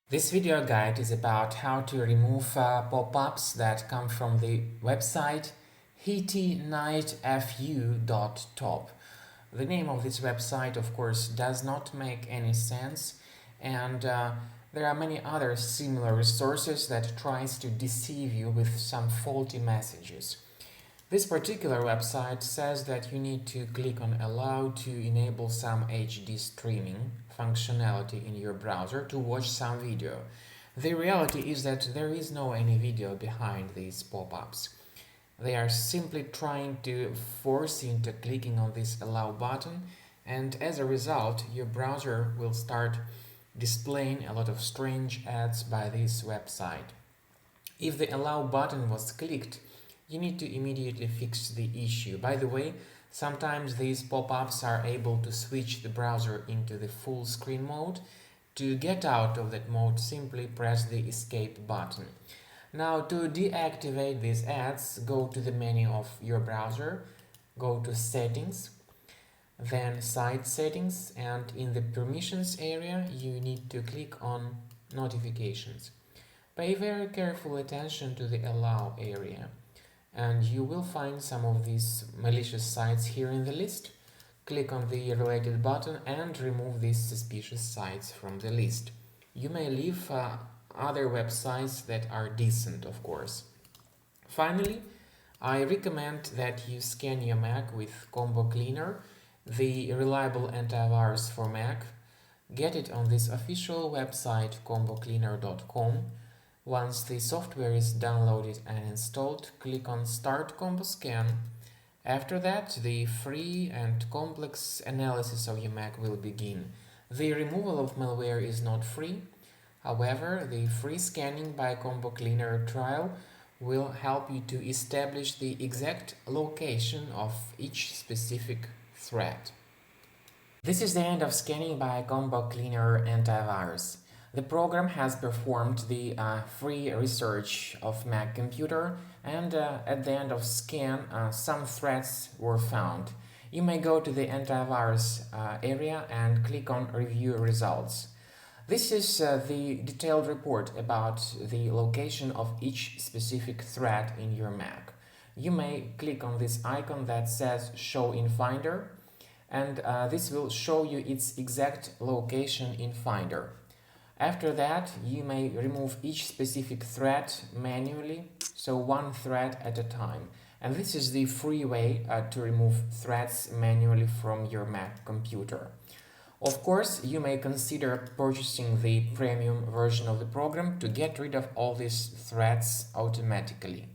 This video guide is about how to remove pop-ups that come from the website Hitynightfu.top. The name of this website, of course, does not make any sense, and there are many other similar resources that tries to deceive you with some faulty messages. This particular website says that you need to click on Allow to enable some HD streaming functionality in your browser to watch some video. The reality is that there is no any video behind these pop-ups. They are simply trying to force you into clicking on this Allow button, and as a result, your browser will start displaying a lot of strange ads by this website. If the Allow button was clicked, you need to immediately fix the issue. By the way, sometimes these pop-ups are able to switch the browser into the full screen mode. To get out of that mode, simply press the escape button. Now, to deactivate these ads, go to the menu of your browser, go to Settings, then Site Settings, and in the Permissions area, you need to click on Notifications. Pay very careful attention to the Allow area, and you will find some of these malicious sites here in the list. Click on the related button and remove these suspicious sites from the list. You may leave other websites that are decent, of course. Finally, I recommend that you scan your Mac with Combo Cleaner, the reliable antivirus for Mac. Get it on this official website combocleaner.com. Once the software is downloaded and installed, click on Start Combo Scan. After that, the free and complex analysis of your Mac will begin. The removal of malware is not free. However, the free scanning by Combo Cleaner trial will help you to establish the exact location of each specific threat. This is the end of scanning by Combo Cleaner antivirus. The program has performed the free research of Mac computer, and at the end of scan, some threats were found. You may go to the antivirus area and click on Review Results. This is the detailed report about the location of each specific threat in your Mac. You may click on this icon that says Show in Finder, and this will show you its exact location in Finder. After that, you may remove each specific threat manually, so one threat at a time. And this is the free way to remove threats manually from your Mac computer. Of course, you may consider purchasing the premium version of the program to get rid of all these threats automatically.